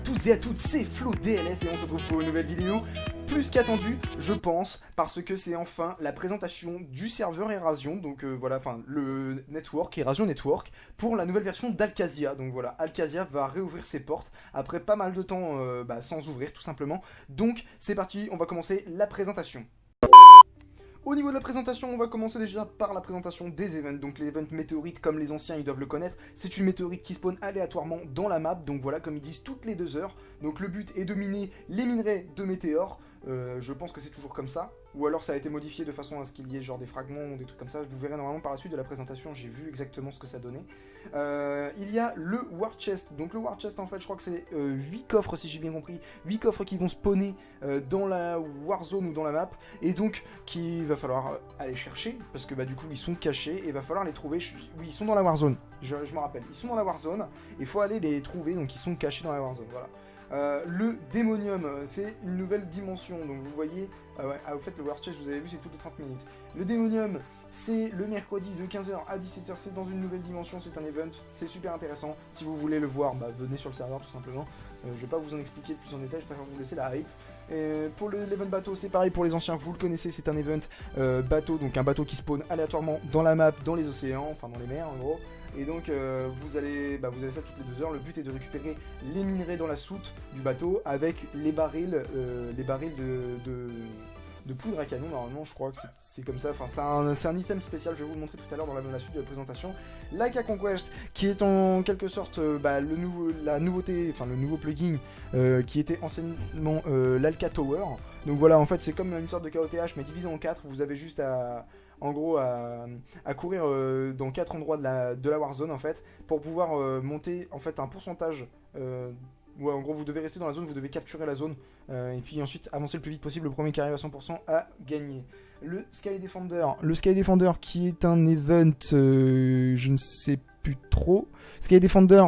tous et à toutes, c'est Flo DLS et on se retrouve pour une nouvelle vidéo plus qu'attendue, je pense, parce que c'est enfin la présentation du serveur Erasion, donc voilà, enfin le network, Erasion Network, pour la nouvelle version d'Alcasia. Donc voilà, Alcasia va réouvrir ses portes après pas mal de temps sans ouvrir tout simplement. Donc c'est parti, on va commencer la présentation. Au niveau de la présentation, on va commencer déjà par la présentation des events. Donc les events météorites, comme les anciens, ils doivent le connaître. C'est une météorite qui spawn aléatoirement dans la map. Donc voilà, comme ils disent, toutes les 2 heures. Donc le but est de miner les minerais de météores. Je pense que c'est toujours comme ça. Ou alors ça a été modifié de façon à ce qu'il y ait genre des fragments ou des trucs comme ça. Je vous verrai normalement par la suite de la présentation. J'ai vu exactement ce que ça donnait. Il y a le War Chest. Donc le War Chest, en fait, je crois que c'est 8 coffres, si j'ai bien compris. 8 coffres qui vont spawner dans la Warzone ou dans la map. Et donc, qu'il va falloir aller chercher. Parce que bah, du coup, ils sont cachés. Et il va falloir les trouver. Oui, ils sont dans la Warzone. Je me rappelle. Ils sont dans la Warzone. Et il faut aller les trouver. Donc ils sont cachés dans la Warzone. Voilà. Le démonium, c'est une nouvelle dimension, donc vous voyez, au fait le War Chest, vous avez vu, c'est toutes les 30 minutes. Le démonium, c'est le mercredi de 15h à 17h, c'est dans une nouvelle dimension, c'est un event, c'est super intéressant. Si vous voulez le voir, bah, venez sur le serveur tout simplement. Je vais pas vous en expliquer plus en détail, je préfère vous laisser la hype. Pour l'event bateau, c'est pareil pour les anciens, vous le connaissez, c'est un event bateau, donc un bateau qui spawn aléatoirement dans la map, dans les océans, enfin dans les mers en gros. Et donc vous avez ça toutes les 2 heures. Le but est de récupérer les minerais dans la soute du bateau avec les barils de poudre à canon. Normalement je crois que c'est comme ça. Enfin c'est un item spécial, je vais vous le montrer tout à l'heure dans la suite de la présentation. Laika Conquest qui est en quelque sorte le nouveau plugin qui était anciennement l'Alka Tower. Donc voilà, en fait c'est comme une sorte de KOTH mais divisé en 4. Vous avez juste à courir dans 4 endroits de la Warzone en fait, pour pouvoir monter en fait un pourcentage. En gros vous devez rester dans la zone, vous devez capturer la zone, et puis ensuite avancer le plus vite possible. Le premier qui arrive à 100% a gagné. Le Sky Defender qui est un event, je ne sais plus trop. Sky Defender,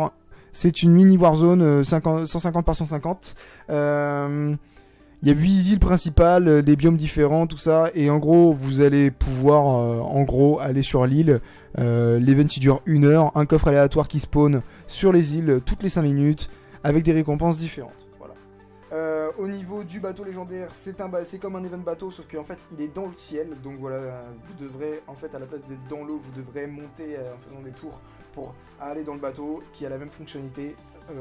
c'est une mini Warzone 150 par 150. Il y a 8 îles principales, des biomes différents, tout ça, et en gros, vous allez pouvoir, aller sur l'île. L'event, il dure 1 heure, un coffre aléatoire qui spawn sur les îles toutes les 5 minutes, avec des récompenses différentes. Voilà. Au niveau du bateau légendaire, c'est comme un event bateau, sauf qu'en fait, il est dans le ciel, donc voilà, vous devrez, en fait, à la place d'être dans l'eau, vous devrez monter en faisant des tours pour aller dans le bateau, qui a la même fonctionnalité,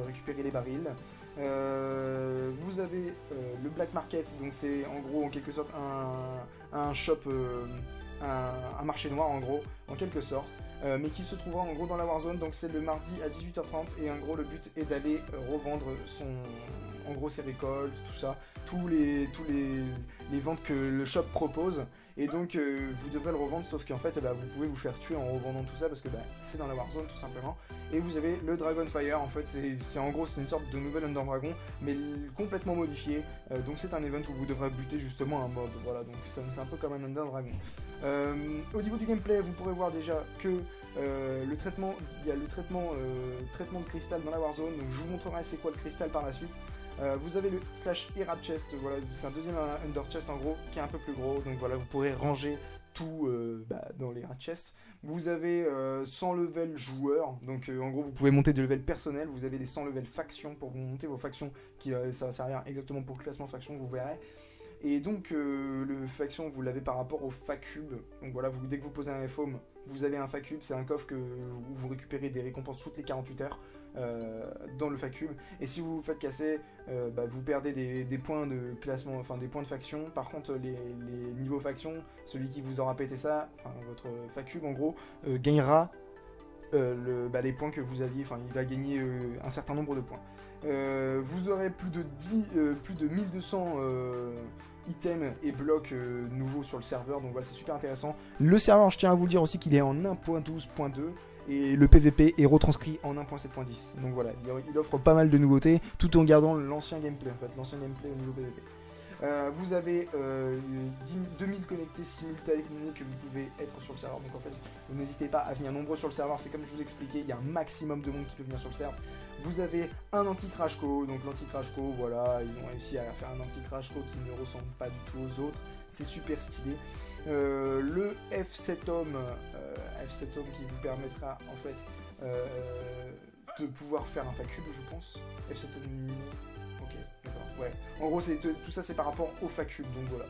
récupérer les barils. Vous avez le Black Market, donc c'est en gros en quelque sorte un shop, un marché noir en gros, en quelque sorte, mais qui se trouvera en gros dans la Warzone. Donc c'est le mardi à 18h30 et en gros le but est d'aller revendre ses récoltes, tout ça, tous les ventes que le shop propose. Et donc vous devrez le revendre, sauf qu'en fait vous pouvez vous faire tuer en revendant tout ça parce que c'est dans la Warzone tout simplement. Et vous avez le Dragonfire, en fait c'est en gros c'est une sorte de nouvel Ender Dragon mais complètement modifié. Donc c'est un event où vous devrez buter justement un mob, voilà, donc c'est un peu comme un Ender Dragon. Au niveau du gameplay, vous pourrez voir déjà que le traitement de cristal dans la Warzone, donc je vous montrerai c'est quoi le cristal par la suite. Vous avez le /Era Chest, voilà, c'est un deuxième Under Chest en gros, qui est un peu plus gros, donc voilà, vous pourrez ranger tout dans les Era Chest. Vous avez 100 levels joueurs, donc en gros vous pouvez monter de level personnel, vous avez les 100 levels factions pour vous monter vos factions, ça va servir exactement pour le classement faction, vous verrez. Et donc le faction vous l'avez par rapport au facube, donc voilà, dès que vous posez un FOM, vous avez un facube, c'est un coffre où vous récupérez des récompenses toutes les 48 heures dans le facube. Et si vous vous faites casser, vous perdez des points de classement, enfin des points de faction. Par contre les niveaux faction, celui qui vous aura pété ça, enfin votre facube en gros, gagnera les points que vous aviez, enfin il va gagner un certain nombre de points. Vous aurez plus de 1200 items et blocs nouveaux sur le serveur, donc voilà, c'est super intéressant. Le serveur, je tiens à vous le dire aussi qu'il est en 1.12.2 et le PVP est retranscrit en 1.7.10, donc voilà, il offre pas mal de nouveautés tout en gardant l'ancien gameplay en fait, l'ancien gameplay au niveau PVP. Vous avez 2000 connectés simultanés que vous pouvez être sur le serveur, donc en fait vous n'hésitez pas à venir nombreux sur le serveur, c'est comme je vous expliquais, il y a un maximum de monde qui peut venir sur le serveur. Vous avez un anti-crash co, donc l'anti-crash co, voilà, ils ont réussi à faire un anti-crash co qui ne ressemble pas du tout aux autres, c'est super stylé. Le F7 Home qui vous permettra en fait de pouvoir faire un facube, je pense. F7 ok, d'accord, ouais. En gros, tout ça, c'est par rapport au facube, donc voilà.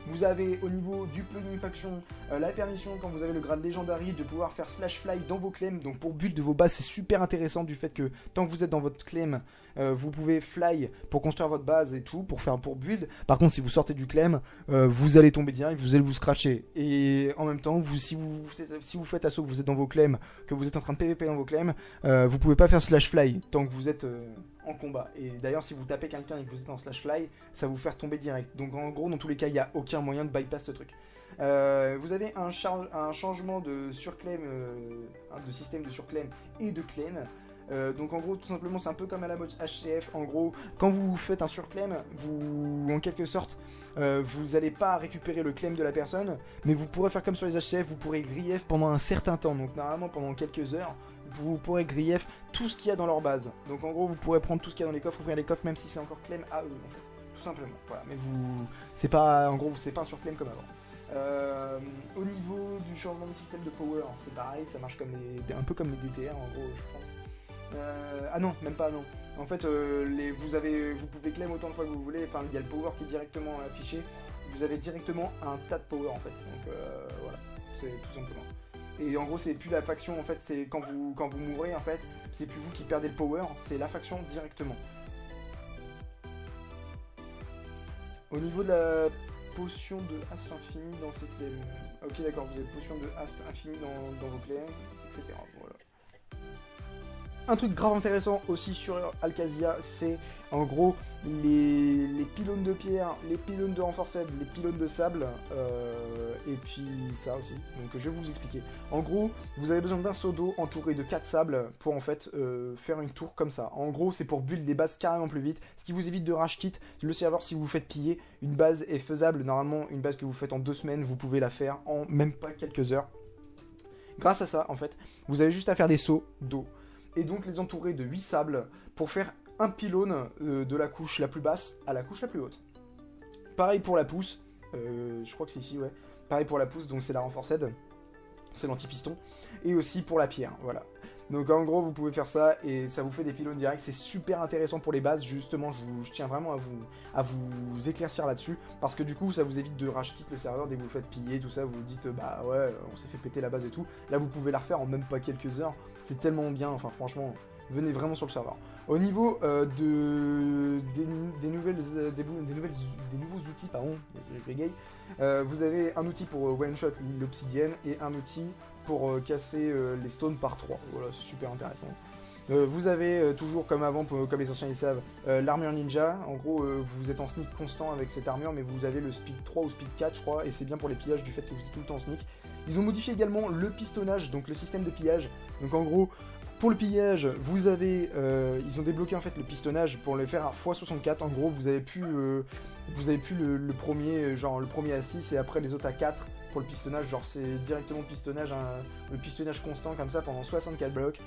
Vous avez au niveau du plugin faction la permission, quand vous avez le grade Legendary, de pouvoir faire slash fly dans vos claims. Donc pour build de vos bases, c'est super intéressant du fait que tant que vous êtes dans votre claim, vous pouvez fly pour construire votre base et tout, pour build. Par contre, si vous sortez du claim, vous allez tomber direct, vous allez vous scratcher. Et en même temps, si vous faites assaut, que vous êtes dans vos claims, que vous êtes en train de PVP dans vos claims, vous pouvez pas faire slash fly tant que vous êtes en combat. Et d'ailleurs, si vous tapez quelqu'un et que vous êtes en slash fly, ça va vous faire tomber direct. Donc en gros, dans tous les cas, il n'y a aucun moyen de bypass ce truc. Vous avez un changement de surclaim, de système de surclaim et de claim. Donc en gros, tout simplement, c'est un peu comme à la mode HCF. En gros, quand vous faites un surclaim, vous, en quelque sorte, vous n'allez pas récupérer le claim de la personne, mais vous pourrez faire comme sur les HCF, vous pourrez grief pendant un certain temps. Donc normalement, pendant quelques heures, vous pourrez grief tout ce qu'il y a dans leur base. Donc en gros, vous pourrez prendre tout ce qu'il y a dans les coffres, ouvrir les coffres, même si c'est encore claim à eux, en fait. Tout simplement. Voilà. Mais c'est pas, en gros, c'est pas un surclaim comme avant. Au niveau du changement de système de power, c'est pareil, ça marche comme un peu comme les DTR, en gros, je pense. Ah non, même pas, non. En fait, vous pouvez claim autant de fois que vous voulez. Enfin, il y a le power qui est directement affiché. Vous avez directement un tas de power, en fait. Donc voilà, c'est tout simplement. Et en gros, c'est plus la faction, en fait, c'est quand vous mourrez, en fait, c'est plus vous qui perdez le power, c'est la faction directement. Au niveau de la potion de As infini dans ces claims. Ok, d'accord, vous avez potion de As infini dans vos claims, etc. Voilà. Un truc grave intéressant aussi sur Alcazia, c'est en gros les pylônes de pierre, les pylônes de renforced, les pylônes de sable, et puis ça aussi. Donc je vais vous expliquer. En gros, vous avez besoin d'un seau d'eau entouré de 4 sables pour en fait faire une tour comme ça. En gros, c'est pour build des bases carrément plus vite, ce qui vous évite de rage kit le serveur si vous vous faites piller. Une base est faisable, normalement une base que vous faites en 2 semaines, vous pouvez la faire en même pas quelques heures. Grâce à ça, en fait, vous avez juste à faire des seaux d'eau. Et donc les entourer de 8 sables pour faire un pylône de la couche la plus basse à la couche la plus haute. Pareil pour la pousse, je crois que c'est ici, ouais. Pareil pour la pousse, donc c'est la renforced, c'est l'anti-piston. Et aussi pour la pierre, voilà. Donc en gros, vous pouvez faire ça et ça vous fait des pylônes directs. C'est super intéressant pour les bases, justement, je tiens vraiment à vous éclaircir là-dessus. Parce que du coup, ça vous évite de rage quit le serveur dès que vous le faites piller, tout ça. Vous vous dites, bah ouais, on s'est fait péter la base et tout. Là, vous pouvez la refaire en même pas quelques heures. C'est tellement bien, enfin franchement, venez vraiment sur le serveur. Au niveau des nouveaux outils, pardon, vous avez un outil pour one-shot l'obsidienne et un outil pour casser les stones par 3. Voilà, c'est super intéressant. Vous avez toujours, comme avant, comme les anciens ils savent, l'armure ninja. En gros, vous êtes en sneak constant avec cette armure, mais vous avez le speed 3 ou speed 4, je crois, et c'est bien pour les pillages du fait que vous êtes tout le temps en sneak. Ils ont modifié également le pistonnage, donc le système de pillage. Donc en gros, pour le pillage, vous avez, ils ont débloqué en fait le pistonnage pour le faire à x64. En gros, vous avez pu le premier, genre le premier à 6 et après les autres à 4 pour le pistonnage. Genre c'est directement le pistonnage constant comme ça pendant 64 blocs.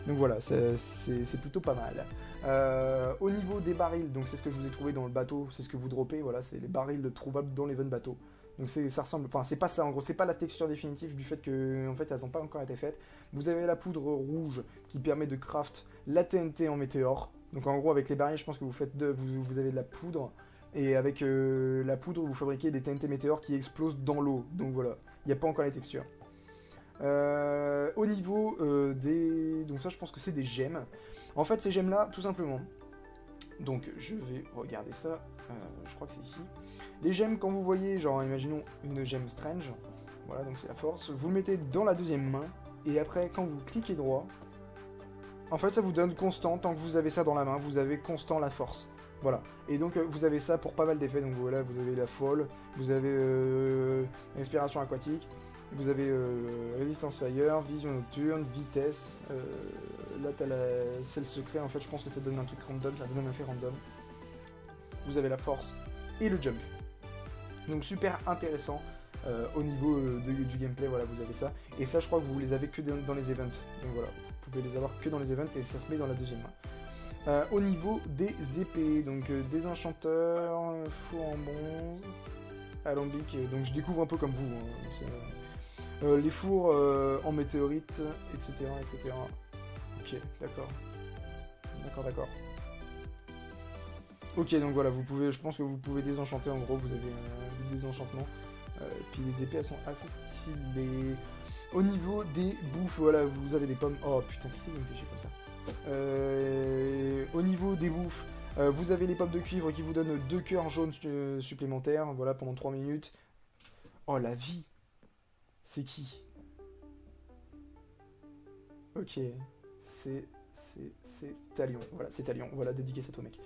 Donc voilà, c'est plutôt pas mal. Au niveau des barils, donc c'est ce que je vous ai trouvé dans le bateau, c'est ce que vous droppez, voilà, c'est les barils trouvables dans l'event bateau. Donc ça ressemble, enfin c'est pas ça en gros, c'est pas la texture définitive du fait que en fait elles n'ont pas encore été faites. Vous avez la poudre rouge qui permet de craft la TNT en météore. Donc en gros avec les barils je pense que vous avez de la poudre et avec la poudre vous fabriquez des TNT météores qui explosent dans l'eau. Donc voilà, il n'y a pas encore les textures. Au niveau donc ça je pense que c'est des gemmes. En fait ces gemmes là tout simplement. Donc je vais regarder ça, je crois que c'est ici. Les gemmes, quand vous voyez, genre imaginons une gemme strange, voilà donc c'est la force, vous le mettez dans la deuxième main, et après quand vous cliquez droit, en fait ça vous donne constant, tant que vous avez ça dans la main, vous avez constant la force. Voilà, et donc vous avez ça pour pas mal d'effets, donc voilà, vous avez la folle, vous avez respiration aquatique, vous avez résistance fire, vision nocturne, vitesse, là t'as c'est le secret, en fait je pense que ça donne un truc random, ça donne un effet random. Vous avez la force et le jump. Donc super intéressant au niveau du gameplay, voilà vous avez ça. Et ça je crois que vous les avez que dans les events, donc voilà, vous pouvez les avoir que dans les events et ça se met dans la deuxième main. Au niveau des épées, donc des enchanteurs, four en bronze, alambic, donc je découvre un peu comme vous. Les fours en météorite, etc., etc. Ok, d'accord. D'accord. Ok, donc voilà, vous pouvez, je pense que vous pouvez désenchanter, en gros, vous avez des désenchantements. Puis les épées, elles sont assez stylées. Au niveau des bouffes, voilà, vous avez des pommes. Oh putain, qui c'est qui me fait chier comme ça. Au niveau des bouffes, vous avez les pommes de cuivre qui vous donnent 2 cœurs jaunes supplémentaires, voilà, pendant 3 minutes. Oh, la vie. C'est qui? Ok, c'est Talion. Voilà, c'est Talion. Voilà, dédicace à toi, mec.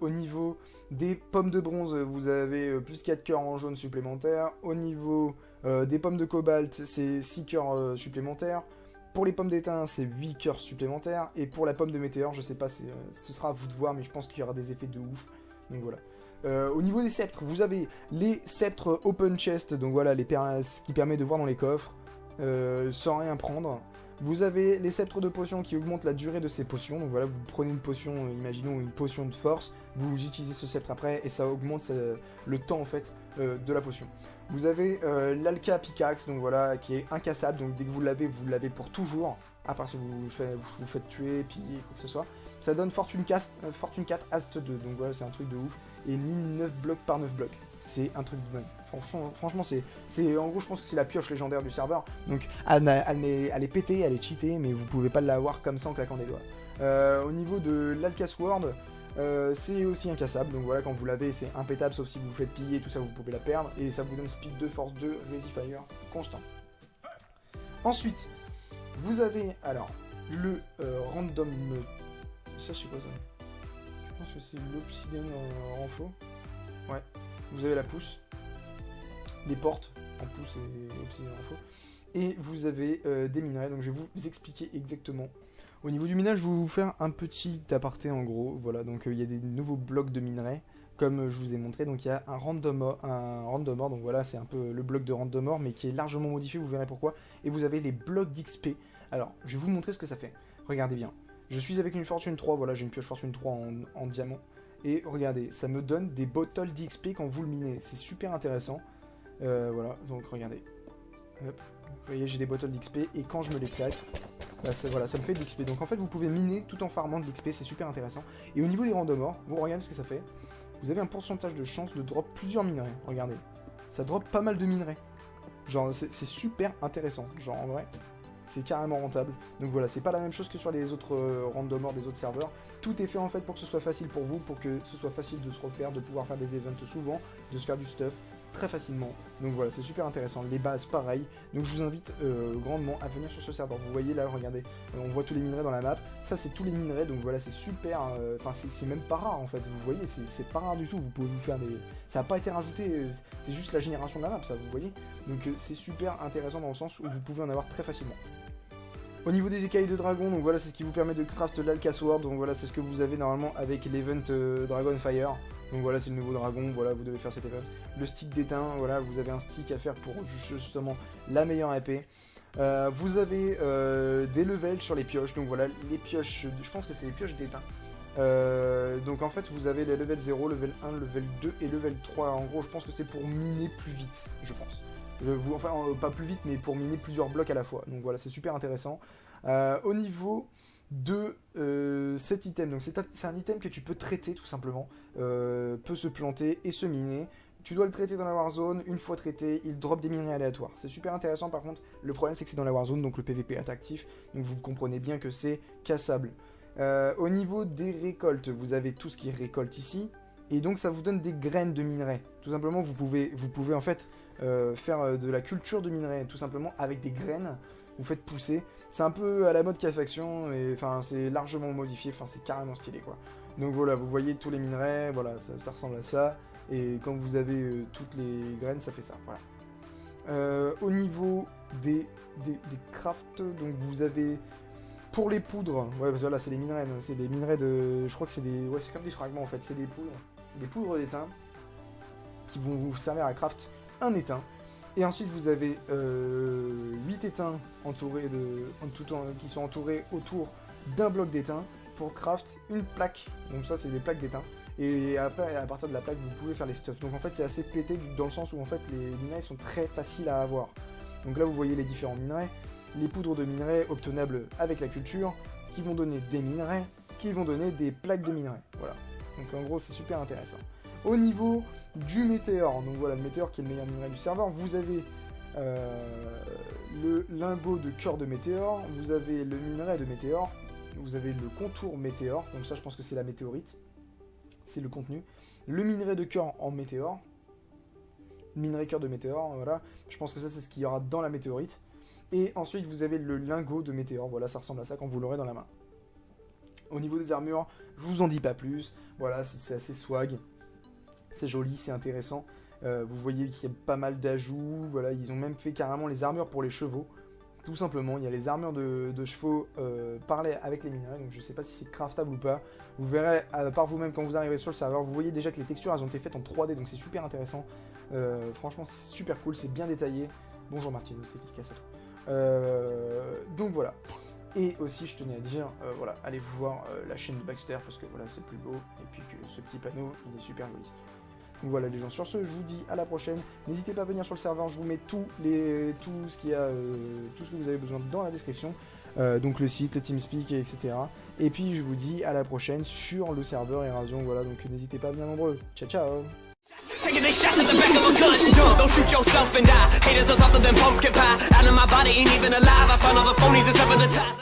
Au niveau des pommes de bronze, vous avez plus 4 cœurs en jaune supplémentaires. Au niveau des pommes de cobalt, c'est 6 cœurs supplémentaires. Pour les pommes d'étain, c'est 8 cœurs supplémentaires. Et pour la pomme de météore, je sais pas, ce sera à vous de voir, mais je pense qu'il y aura des effets de ouf. Donc voilà. Au niveau des sceptres, vous avez les sceptres open chest, donc voilà, ce qui permet de voir dans les coffres, sans rien prendre. Vous avez les sceptres de potions qui augmentent la durée de ces potions. Donc voilà, vous prenez une potion, imaginons une potion de force, vous utilisez ce sceptre après et ça augmente le temps en fait de la potion. Vous avez l'Alka Pickaxe, donc voilà, qui est incassable. Donc dès que vous l'avez pour toujours, à part si vous faites tuer, piller, quoi que ce soit. Ça donne Fortune 4 Ast 2, donc voilà, c'est un truc de ouf. Et mine 9 blocs par 9 blocs. C'est un truc de dingue. Franchement, en gros, je pense que c'est la pioche légendaire du serveur. Donc, elle est pétée, elle est cheatée, mais vous pouvez pas l'avoir comme ça en claquant des doigts. Au niveau de l'Alka Sword, c'est aussi incassable. Donc voilà, quand vous l'avez, c'est impétable, sauf si vous faites piller, tout ça, vous pouvez la perdre. Et ça vous donne Speed 2, Force 2, Resifire constant. Ensuite, vous avez alors le Random. Ça, je sais quoi ça? Je pense que c'est l'obsidienne en faux. Ouais. Vous avez la pousse. Les portes en pouce et obsidienne en faux. Et vous avez des minerais. Donc je vais vous expliquer exactement. Au niveau du minage, je vais vous faire un petit aparté en gros. Voilà, donc il y a des nouveaux blocs de minerais. Comme je vous ai montré, donc il y a un random ore, donc voilà, c'est un peu le bloc de random ore, mais qui est largement modifié, vous verrez pourquoi. Et vous avez les blocs d'XP. Alors, je vais vous montrer ce que ça fait. Regardez bien. Je suis avec une fortune 3, voilà, j'ai une pioche fortune 3 en diamant. Et regardez, ça me donne des bottles d'XP quand vous le minez. C'est super intéressant. Voilà, donc regardez. Hop. Vous voyez, j'ai des bottles d'XP et quand je me les claque, bah, voilà, ça me fait de l'XP. Donc en fait, vous pouvez miner tout en farmant de l'XP, c'est super intéressant. Et au niveau des random ore, vous regardez ce que ça fait. Vous avez un pourcentage de chance de drop plusieurs minerais. Regardez, ça drop pas mal de minerais. Genre, c'est super intéressant. Genre, en vrai, c'est carrément rentable. Donc voilà, c'est pas la même chose que sur les autres random ore des autres serveurs. Tout est fait en fait pour que ce soit facile pour vous, pour que ce soit facile de se refaire, de pouvoir faire des events souvent, de se faire du stuff très facilement. Donc voilà, c'est super intéressant. Les bases, pareil. Donc je vous invite grandement à venir sur ce serveur. Vous voyez là, regardez, on voit tous les minerais dans la map. Ça, c'est tous les minerais. Donc voilà, c'est super. Enfin, c'est même pas rare en fait. Vous voyez, c'est pas rare du tout. Vous pouvez vous faire des. Ça n'a pas été rajouté. C'est juste la génération de la map, ça. Vous voyez. Donc c'est super intéressant dans le sens où vous pouvez en avoir très facilement. Au niveau des écailles de dragon, donc voilà, c'est ce qui vous permet de craft l'Alka Sword. Donc voilà, c'est ce que vous avez normalement avec l'event Dragonfire. Donc voilà, c'est le nouveau dragon, voilà, vous devez faire cet event. Le stick d'étain, voilà, vous avez un stick à faire pour justement la meilleure épée. Vous avez des levels sur les pioches, donc voilà, les pioches, je pense que c'est les pioches d'étain. Donc en fait, vous avez les level 0, level 1, level 2 et level 3. En gros, je pense que c'est pour miner plus vite, je pense. Enfin, pas plus vite, mais pour miner plusieurs blocs à la fois. Donc voilà, c'est super intéressant. Au niveau de cet item, donc c'est un item que tu peux traiter tout simplement, peut se planter et se miner. Tu dois le traiter dans la Warzone, une fois traité, il drop des minerais aléatoires. C'est super intéressant, par contre, le problème c'est que c'est dans la Warzone, donc le PVP est actif, donc vous comprenez bien que c'est cassable. Au niveau des récoltes, vous avez tout ce qui est récolte ici, et donc ça vous donne des graines de minerais. Tout simplement, vous pouvez en fait faire de la culture de minerais, tout simplement avec des graines, vous faites pousser. C'est un peu à la mode K-Faction, et enfin c'est largement modifié, enfin c'est carrément stylé quoi. Donc voilà, vous voyez tous les minerais, voilà, ça ressemble à ça, et quand vous avez toutes les graines, ça fait ça, voilà. Au niveau des crafts, donc vous avez pour les poudres, ouais parce que là c'est les minerais, c'est des minerais de, je crois que c'est des, ouais c'est comme des fragments en fait, c'est des poudres d'étain qui vont vous servir à craft un étain. Et ensuite vous avez 8 étains entourés qui sont entourés autour d'un bloc d'étain pour craft une plaque. Donc ça c'est des plaques d'étain. Et après à partir de la plaque vous pouvez faire les stuffs. Donc en fait c'est assez pété dans le sens où en fait les minerais sont très faciles à avoir. Donc là vous voyez les différents minerais, les poudres de minerais obtenables avec la culture, qui vont donner des minerais, qui vont donner des plaques de minerais. Voilà. Donc en gros c'est super intéressant. Au niveau du météore, donc voilà le météore qui est le meilleur minerai du serveur, vous avez le lingot de cœur de météore, vous avez le minerai de météore, vous avez le contour météore, donc ça je pense que c'est la météorite, c'est le contenu, le minerai de cœur en météore, minerai cœur de météore, voilà, je pense que ça c'est ce qu'il y aura dans la météorite, et ensuite vous avez le lingot de météore, voilà ça ressemble à ça quand vous l'aurez dans la main. Au niveau des armures, je vous en dis pas plus, voilà c'est assez swag, c'est joli, c'est intéressant. Vous voyez qu'il y a pas mal d'ajouts, voilà, ils ont même fait carrément les armures pour les chevaux, tout simplement, il y a les armures de chevaux parlées avec les minerais, donc je sais pas si c'est craftable ou pas, vous verrez par vous-même quand vous arriverez sur le serveur, vous voyez déjà que les textures elles ont été faites en 3D, donc c'est super intéressant, franchement c'est super cool, c'est bien détaillé, bonjour Martine, dédicace à toi. Donc voilà, et aussi je tenais à dire, voilà, allez voir la chaîne de Baxter, parce que voilà c'est plus beau, et puis que ce petit panneau il est super joli. Donc voilà les gens, sur ce je vous dis à la prochaine, n'hésitez pas à venir sur le serveur, je vous mets tout ce qu'il y a, tout ce que vous avez besoin dans la description, donc le site, le TeamSpeak, etc. Et puis je vous dis à la prochaine sur le serveur Erasion, voilà, donc n'hésitez pas à venir nombreux, ciao ciao. Taking these shots at the back of a gun. Don't shoot yourself and die. Haters are softer than pumpkin pie. Out of my body ain't even alive. I found all the phonies and some of the ties.